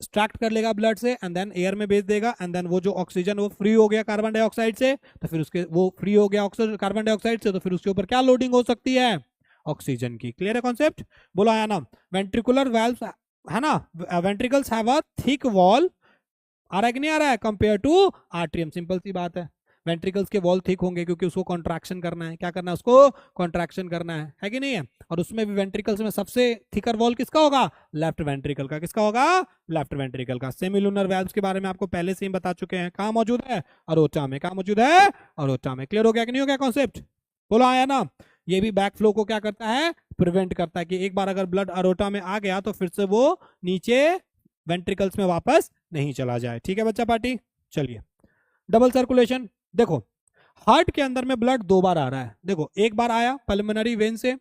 एक्सट्रैक्ट कर लेगा ब्लड से एंड देन एयर में भेज देगा। एंड देन वो जो ऑक्सीजन वो फ्री हो गया कार्बन डाइऑक्साइड से, तो फिर उसके वो फ्री हो गया ऑक्सीजन कार्बन डाइऑक्साइड से, तो फिर उसके ऊपर क्या लोडिंग हो सकती है, ऑक्सीजन की। क्लियर है कॉन्सेप्ट, बोलो आया ना। वेंट्रिकुलर वाल्व्स, है ना, ventricles have a thick wall, आ रहा है कि नहीं आ रहा है, कंपेयर टू आर्ट्रियम। सिंपल सी बात है, वेंट्रिकल्स के वॉल थिक होंगे क्योंकि उसको कॉन्ट्रैक्शन करना है, क्या करना है, उसको कॉन्ट्रैक्शन करना है कि नहीं है। और उसमें भी वेंट्रिकल्स में सबसे थिकर वॉल किसका होगा, लेफ्ट वेंट्रिकल का। किसका होगा, लेफ्ट वेंट्रिकल का। सेमिलुनर वाल्व्स के बारे में आपको पहले से ही बता चुके हैं, कहाँ मौजूद है, अरोटा में। कहाँ मौजूद है, अरोटा में। क्लियर हो गया कि नहीं हो गया कॉन्सेप्ट, बोलो आया ना। ये भी बैक फ्लो को क्या करता है, प्रिवेंट करता है, कि एक बार अगर ब्लड अरोटा में आ गया तो फिर से वो नीचे वेंट्रिकल्स में वापस नहीं चला जाए। ठीक है बच्चा पार्टी, चलिए। डबल सर्कुलेशन, देखो हार्ट के अंदर में ब्लड दो बार आ रहा है। देखो एक बार आया पल्मोनरी वेन से,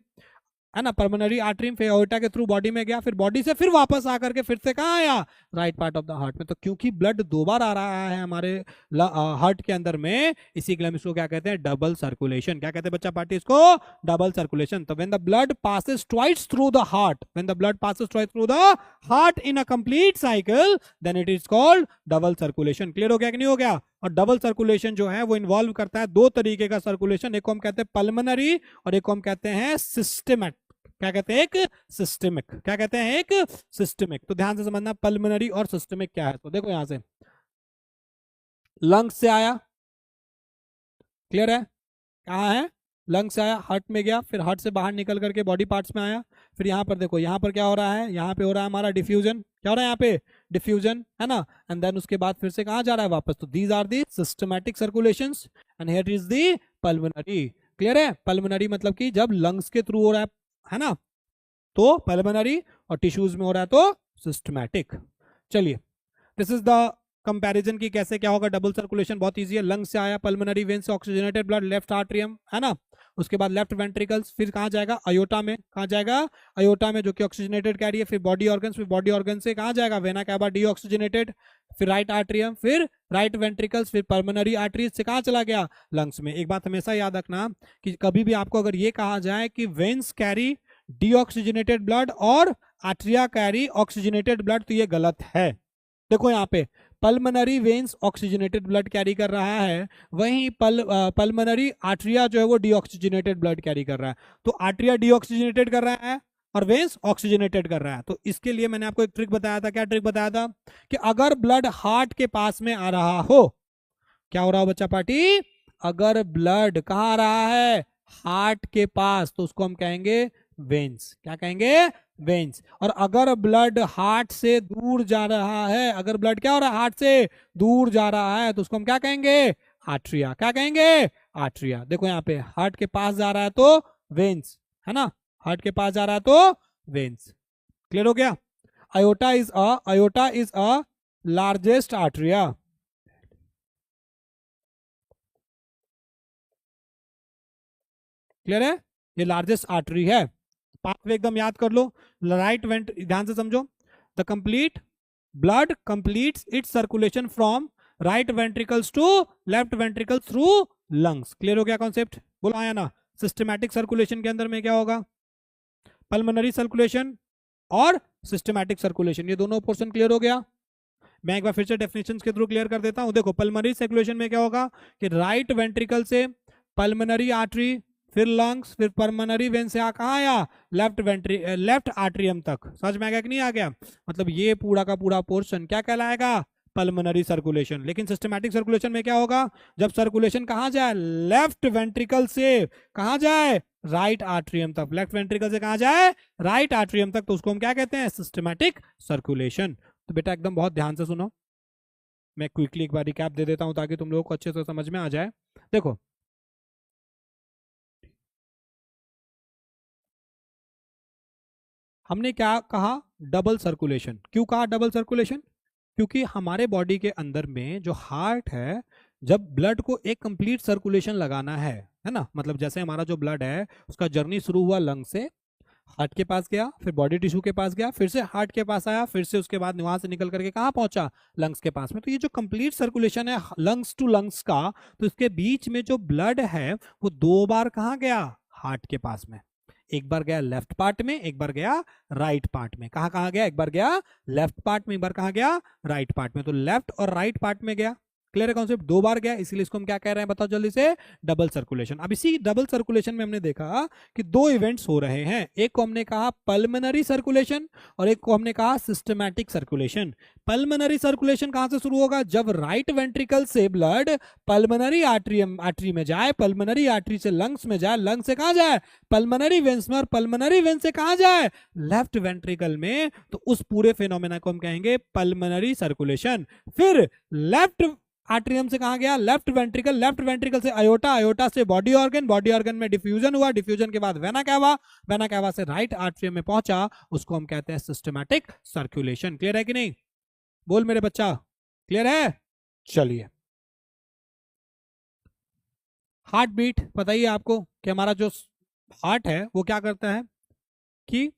है ना, पल्मोनरी आर्टरी फिर एओर्टा के थ्रू बॉडी में गया, फिर बॉडी से फिर वापस आकर के फिर से कहाँ आया, right part of the heart में। तो क्योंकि ब्लड दो बार आ रहा है हमारे हार्ट के अंदर में, इसी के लिए हम इसको क्या कहते हैं, डबल सर्कुलेशन। क्या कहते हैं बच्चा पार्टी, इसको डबल सर्कुलेशन। तो when the blood passes twice through the heart, when the blood passes twice through the heart in a complete cycle, then it is called double circulation. Clear हो गया कि नहीं हो गया। और डबल सर्कुलेशन जो है वो इन्वॉल्व करता है दो तरीके का सर्कुलेशन, एक को हम कहते हैं पल्मोनरी और एक को हम कहते हैं सिस्टेमिक। क्या कहते हैं, एक सिस्टेमिक। क्या कहते हैं, एक सिस्टेमिक। तो ध्यान से समझना पल्मोनरी और सिस्टेमिक क्या है। तो देखो यहां से लंग्स से आया, क्लियर है, कहाँ है, लंग्स से आया, हार्ट में गया, फिर हार्ट से बाहर निकल करके बॉडी पार्ट्स में आया। फिर यहाँ पर देखो, यहाँ पर क्या हो रहा है, यहाँ पे हो रहा है हमारा डिफ्यूजन। क्या हो रहा है यहाँ पे, डिफ्यूजन, है ना। एंड देन उसके बाद फिर से कहाँ जा रहा है, वापस। तो these are the systematic circulations and here is the pulmonary. Clear है, पल्मोनरी मतलब कि जब लंग्स के थ्रू हो रहा है ना, तो पल्मोनरी, और टिश्यूज में हो रहा है तो सिस्टमैटिक। चलिए, दिस इज द कंपैरिजन की कैसे क्या होगा डबल सर्कुलेशन। बहुत इजी है, लंग्स से आया, पल्मोनरी वेन से ऑक्सीजनेटेड ब्लड लेफ्ट आर्ट्रियम, है ना, उसके बाद लेफ्ट वेंट्रिकल्स, फिर कहाँ जाएगा, अयोटा में। कहाँ जाएगा, अयोटा में, जो कि ऑक्सीजनेटेड कैरी है। फिर बॉडी ऑर्गन्स, फिर बॉडी ऑर्गन से कहाँ जाएगा, वेना कैवा डीऑक्सीजनेटेड, फिर राइट आर्ट्रियम, फिर राइट वेंट्रिकल्स, फिर पल्मोनरी आर्टरीज से कहाँ चला गया, लंग्स में। एक बात हमेशा याद रखना कि कभी भी आपको अगर ये कहा जाए कि वेन्स कैरी डीऑक्सीजनेटेड ब्लड और आर्टरिया कैरी ऑक्सीजनेटेड ब्लड, तो ये गलत है। देखो यहाँ पे pulmonary veins oxygenated blood carry कर रहा है, वहीं पल्मोनरी आर्टरिया जो है वो डीऑक्सीजनेटेड ब्लड कैरी कर रहा है। तो आर्टरिया डीऑक्सीजनेटेड कर रहा है और वेन्स ऑक्सीजनेटेड कर रहा है। तो इसके लिए मैंने आपको एक ट्रिक बताया था। क्या ट्रिक बताया था, कि अगर ब्लड हार्ट के पास में आ रहा हो, क्या हो रहा हो बच्चा पार्टी, अगर ब्लड कहाँ आ रहा है, हार्ट के पास, तो उसको हम कहेंगे वेन्स। क्या कहेंगे, वेन्स। और अगर ब्लड हार्ट से दूर जा रहा है, अगर ब्लड क्या हो रहा है, हार्ट से दूर जा रहा है, तो उसको हम क्या कहेंगे, आर्टरिया। क्या कहेंगे, आर्टरिया। देखो यहाँ पे हार्ट के पास जा रहा है तो वेन्स, है ना, हार्ट के पास जा रहा है तो वेन्स। क्लियर हो गया। Aorta is a largest artery. Clear है, ये लार्जेस्ट आर्टरी है। पाथवे एकदम याद कर लो। राइट वेंट, ध्यान से समझो, the complete blood completes its circulation from right ventricles to left ventricle through lungs. Clear हो गया कॉन्सेप्ट, बोलो आया ना। सिस्टमैटिक सर्कुलेशन के अंदर में क्या होगा, पल्मोनरी सर्कुलेशन और सिस्टमैटिक सर्कुलेशन, ये दोनों पोर्शन क्लियर हो गया। मैं एक बार फिर से डेफिनेशंस के थ्रू क्लियर कर देता हूं। देखो पल्मोनरी सर्कुलेशन में क्या होगा कि राइट वेंट्रिकल से पल्मोनरी आर्टरी, फिर लंग्स, फिर पल्मोनरी वेन से कहाँ आया, लेफ्ट आर्ट्रियम तक। समझ में आ गया कि नहीं आ गया? मतलब ये पूरा का पूरा पोर्शन क्या कहलाएगा, पल्मोनरी सर्कुलेशन। लेकिन सिस्टमैटिक सर्कुलेशन में क्या होगा, जब सर्कुलेशन कहाँ जाए, लेफ्ट वेंट्रिकल से कहाँ जाए, राइट आर्ट्रियम तक। लेफ्ट वेंट्रिकल से कहाँ जाए, राइट आर्ट्रियम तक, तो उसको हम क्या कहते हैं, सिस्टमैटिक सर्कुलेशन। तो बेटा एकदम बहुत ध्यान से सुनो, मैं क्विकली एक बार रिकैप दे देता हूं ताकि तुम लोगों को अच्छे से समझ में आ जाए। देखो, हमने क्या कहा, डबल सर्कुलेशन। क्यों कहा डबल सर्कुलेशन? क्योंकि हमारे बॉडी के अंदर में जो हार्ट है, जब ब्लड को एक कंप्लीट सर्कुलेशन लगाना है ना, मतलब जैसे हमारा जो ब्लड है उसका जर्नी शुरू हुआ लंग से, हार्ट के पास गया, फिर बॉडी टिश्यू के पास गया, फिर से हार्ट के पास आया, फिर से उसके बाद वहां से निकल करके कहाँ पहुंचा, लंग्स के पास में। तो ये जो कंप्लीट सर्कुलेशन है लंग्स टू लंग्स का, तो इसके बीच में जो ब्लड है वो 2 बार कहाँ गया, हार्ट के पास में। एक बार गया लेफ्ट पार्ट में, एक बार गया राइट पार्ट में। कहाँ कहाँ गया, एक बार गया लेफ्ट पार्ट में, एक बार कहाँ गया, राइट पार्ट में। तो लेफ्ट और राइट पार्ट में गया। क्लियर है कॉन्सेप्ट? 2 बार गया, इसीलिए इसको हम क्या कह रहे हैं, बताओ जल्दी से, डबल सर्कुलेशन। अब इसी डबल सर्कुलेशन में हमने देखा कि 2 इवेंट्स हो रहे हैं। एक को हमने कहा पल्मोनरी सर्कुलेशन और एक को हमने कहा सिस्टमैटिक सर्कुलेशन। पल्मोनरी सर्कुलेशन कहां से शुरू होगा, जब राइट वेंट्रिकल से ब्लड पल्मोनरी आर्टरी में जाए, पल्मोनरी आर्टरी से लंग्स में जाए, लंग से कहां जाए, पल्मोनरी वेन्स में, और पल्मोनरी वेन से कहां जाए, लेफ्ट वेंट्रिकल में। तो उस पूरे फिनोमेना को हम कहेंगे पल्मोनरी सर्कुलेशन। फिर लेफ्ट आर्ट्रियम से कहा गया, लेफ्ट वेंट्रिकल, लेफ्ट वेंट्रिकल से अयोटा, अयोटा से बॉडी ऑर्गन, बॉडी ऑर्गन में डिफ्यूजन हुआ, डिफ्यूजन के बाद वेना कैवा, वेना कैवा से राइट आर्ट्रियम में पहुंचा, उसको हम कहते हैं सिस्टमैटिक सर्कुलेशन। क्लियर है कि नहीं? बोल मेरे बच्चा, क्लियर है? चलिए, हार्ट बीट बताइए आपको कि हमारा जो हार्ट है वो क्या करता है कि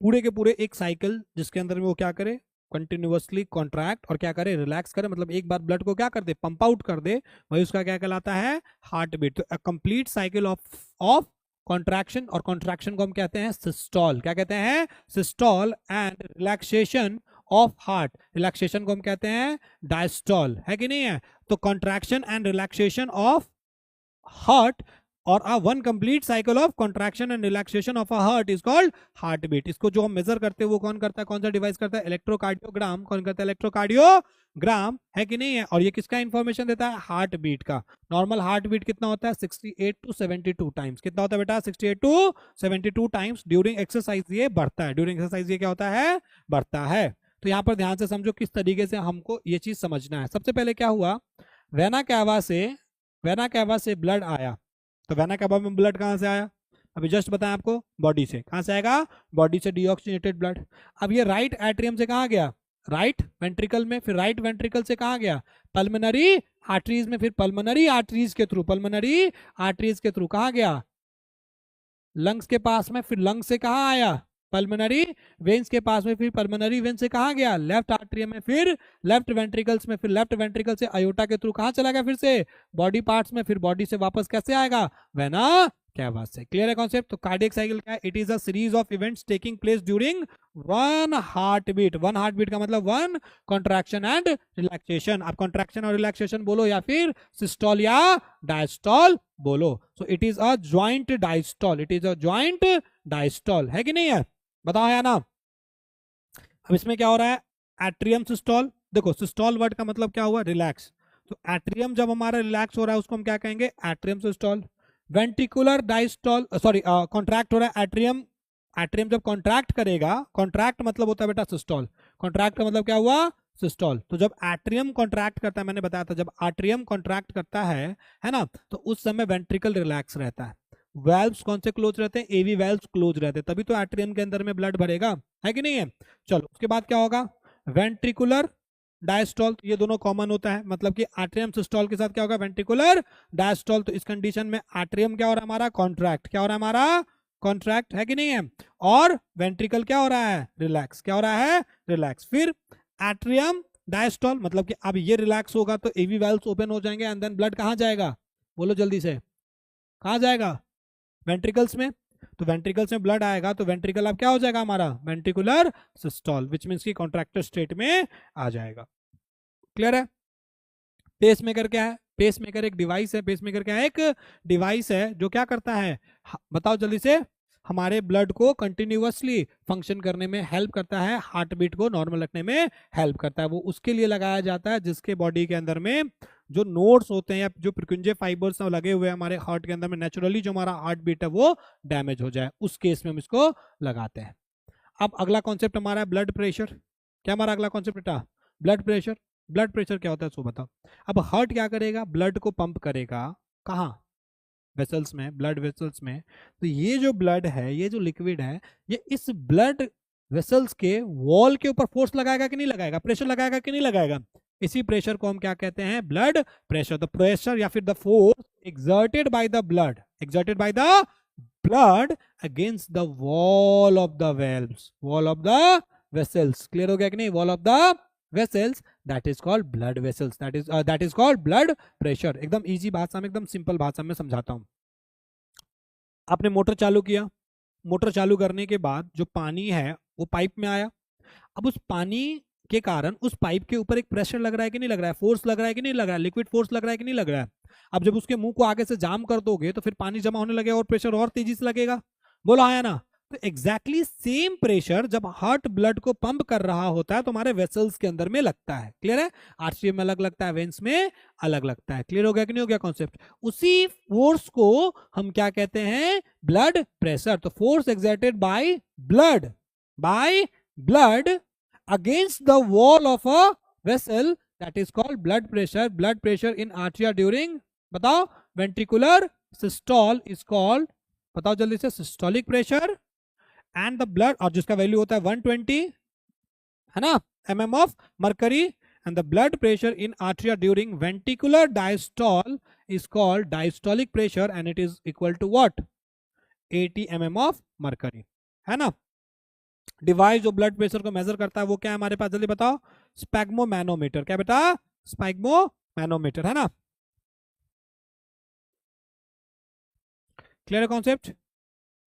पूरे के पूरे एक साइकिल जिसके अंदर में वो क्या करे, कंटिन्यूअसली कॉन्ट्रैक्ट और क्या करे, रिलैक्स करे, मतलब एक बार ब्लड को क्या कर दे, पंप आउट कर दे, वही उसका क्या कहलाता है, हार्ट बीट। तो कंप्लीट साइकिल ऑफ कॉन्ट्रैक्शन, और कॉन्ट्रैक्शन को हम कहते हैं सिस्टोल। क्या कहते हैं, systole. And relaxation of heart, relaxation को हम कहते हैं डायस्टोल। है कि नहीं है? तो contraction and relaxation of heart और one complete cycle of contraction and relaxation of a heart is called heart beat. इसको जो हम मेजर करते हैं वो कौन करता है, कौन सा डिवाइस करता है, इलेक्ट्रोकार्डियोग्राम। कौन करता है, इलेक्ट्रोकार्डियोग्राम। है कि नहीं है? और ये किसका इंफॉर्मेशन देता है, हार्ट बीट का। नॉर्मल हार्ट बीट कितना होता है, 68 टू 72 टाइम्स। कितना होता है बेटा, 68 टू 72 टाइम्स। ड्यूरिंग एक्सरसाइज ये बढ़ता है, ड्यूरिंग एक्सरसाइज ये क्या होता है, बढ़ता है। तो यहाँ पर ध्यान से समझो किस तरीके से हमको ये चीज समझना है। सबसे पहले क्या हुआ, वेना कैवा से ब्लड आया। तो वेना कैवा में ब्लड कहां से आया, अभी जस्ट बताया आपको, बॉडी से। कहां से आएगा, बॉडी से डीऑक्सीजनेटेड ब्लड। अब ये राइट एट्रियम से कहां गया, राइट वेंट्रिकल में, फिर राइट वेंट्रिकल से कहां गया, पल्मोनरी आर्टरीज में, फिर पल्मोनरी आर्टरीज के थ्रू, पल्मोनरी आर्टरीज के थ्रू कहां गया, लंग्स के पास में, फिर लंग्स से कहां आया, पल्मोनरी वेन्स के पास में, फिर पल्मोनरी वेन से कहां गया, लेफ्ट आर्ट्रियम में, फिर लेफ्ट वेंट्रिकल्स में, फिर लेफ्ट वेंट्रिकल से अयोटा के थ्रू कहां चला गया, फिर से बॉडी पार्ट्स में, फिर बॉडी से वापस कैसे आएगा, वेना कैवा से। क्लियर है कॉन्सेप्ट? तो कार्डियक साइकिल क्या है, it is a series of events taking place during one heart beat. One heart beat का मतलब वन कॉन्ट्रैक्शन एंड रिलैक्सेशन। आप कॉन्ट्रैक्शन और रिलैक्सेशन बोलो या फिर सिस्टोल या डायस्टोल बोलो। So it is a joint diastole, it is a joint diastole. है कि नहीं है, बताओ या ना? अब इसमें क्या हो रहा है, एट्रियम सिस्टोल। देखो सिस्टोल वर्ड का मतलब क्या हुआ, रिलैक्स। तो एट्रियम जब हमारा रिलैक्स हो रहा है उसको हम क्या कहेंगे, atrium systole. Ventricular diastole, sorry contract हो रहा है एट्रियम, एट्रियम जब कॉन्ट्रैक्ट करेगा, कॉन्ट्रैक्ट मतलब होता है बेटा सिस्टोल, कॉन्ट्रैक्ट का मतलब क्या हुआ, सिस्टोल। तो जब एट्रियम कॉन्ट्रैक्ट करता है, मैंने बताया था जब एट्रियम कॉन्ट्रैक्ट करता है ना, तो उस समय वेंट्रिकल रिलैक्स रहता है। वेल्व्स कौन से क्लोज रहते हैं, एवी वेल्व्स क्लोज रहते हैं, तभी तो एट्रियम के अंदर में ब्लड भरेगा। है कि नहीं है? चलो उसके बाद क्या होगा, वेंट्रिकुलर डायस्टोल। ये दोनों कॉमन होता है, मतलब कि एट्रियम सिस्टोल के साथ क्या होगा, वेंट्रिकुलर डायस्टोल। तो इस कंडीशन में एट्रियम क्या हो रहा है हमारा, कॉन्ट्रैक्ट। क्या हो रहा है हमारा, कॉन्ट्रैक्ट। है कि नहीं है? और वेंट्रिकल क्या हो रहा है, रिलैक्स। क्या हो रहा है, रिलैक्स। फिर एट्रियम डायस्टोल, मतलब कि अब ये रिलैक्स होगा तो एवी वेल्व्स ओपन हो जाएंगे एंड देन ब्लड कहां जाएगा, बोलो जल्दी से, कहां जाएगा, वेंट्रिकल्स में। तो वेंट्रिकल्स में ब्लड आएगा तो वेंट्रिकल अब क्या हो जाएगा हमारा, वेंट्रिकुलर सिस्टोल, विच मींस की कॉन्ट्रैक्टर स्टेट में आ जाएगा। क्लियर है? पेस मेकर क्या है, पेसमेकर एक डिवाइस है, पेसमेकर क्या है, एक डिवाइस है जो क्या करता है, बताओ जल्दी से, हमारे ब्लड को कंटिन्यूअसली फंक्शन करने में हेल्प करता है, हार्ट बीट को नॉर्मल रखने में हेल्प करता है। वो उसके लिए लगाया जाता है जिसके बॉडी के अंदर में जो नोड्स होते हैं या जो प्रिकुंजे फाइबर्स लगे हुए हैं हमारे हार्ट के अंदर में, नेचुरली जो हमारा हार्ट बीट है वो डैमेज हो जाए, उस केस में हम इसको लगाते हैं। अब अगला कॉन्सेप्ट हमारा है ब्लड प्रेशर। क्या हमारा अगला कॉन्सेप्ट बेटा, ब्लड प्रेशर। ब्लड प्रेशर क्या होता है इसको बताओ। अब हार्ट क्या करेगा, ब्लड को पंप करेगा, कहाँ, वेसल्स में, ब्लड वेसल्स में। तो ये जो ब्लड है, ये जो लिक्विड है, ये इस ब्लड वेसल्स के वॉल के ऊपर फोर्स लगाएगा कि नहीं लगाएगा, प्रेशर लगाएगा कि नहीं लगाएगा। इसी प्रेशर को हम क्या कहते हैं, ब्लड प्रेशर। द प्रेशर या फिर the force exerted by the blood, exerted by the blood against the wall of the valves, wall of the vessels, clear हो गया कि नहीं, wall of the vessels, that is called blood vessels, that is called blood pressure। एकदम easy भाषा में, एकदम simple भाषा में समझाता हूं। आपने मोटर चालू किया, मोटर चालू करने के बाद जो पानी है वो पाइप में आया। अब उस पानी के कारण उस पाइप के ऊपर एक प्रेशर लग रहा है कि नहीं लग रहा है, फोर्स लग रहा है कि नहीं लग रहा है, लिक्विड फोर्स लग रहा है कि नहीं लग रहा है। अब जब उसके मुंह को आगे से जाम कर दोगे तो फिर पानी जमा होने लगेगा और प्रेशर और तेजी से लगेगा, बोला आया ना। तो एग्जैक्टली सेम प्रेशर जब हार्ट ब्लड को पंप कर रहा होता है तो हमारे वेसल्स के अंदर में लगता है, क्लियर है। आर्टरी में अलग लगता है, वेंस में अलग लगता है, क्लियर हो गया कि नहीं हो गया कॉन्सेप्ट। उसी फोर्स को हम क्या कहते हैं, ब्लड प्रेशर। तो force exerted by blood against the wall of a vessel, that is called blood pressure। blood pressure in artery during, बताओ, ventricular systole is called, बताओ जल्दी से, systolic pressure। and the blood, और जिसका value होता है 120 है ना, mm of mercury, and the blood pressure in artery during ventricular diastole is called diastolic pressure and it is equal to what, 80 mm of mercury, है ना। Device जो blood pressure को मेजर करता है वो क्या है हमारे पास, जल्दी बताओ, स्पैग्मोमैनोमीटर। क्या बेटा, स्पैग्मोमैनोमीटर, है ना, क्लियर है कॉन्सेप्ट।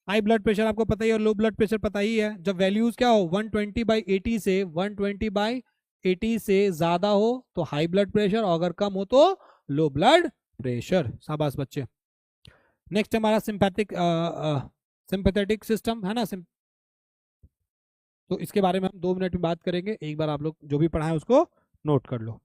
हाई ब्लड प्रेशर आपको पता ही है और लो ब्लड प्रेशर पता ही है। जब वैल्यूज क्या हो 120/80 से 120/80 से ज्यादा हो तो हाई ब्लड प्रेशर, और अगर कम हो तो लो ब्लड प्रेशर। शाबाश बच्चे। नेक्स्ट हमारा सिंपैथेटिक सिस्टम है ना, तो इसके बारे में हम 2 मिनट में बात करेंगे। एक बार आप लोग जो भी पढ़ा है उसको नोट कर लो।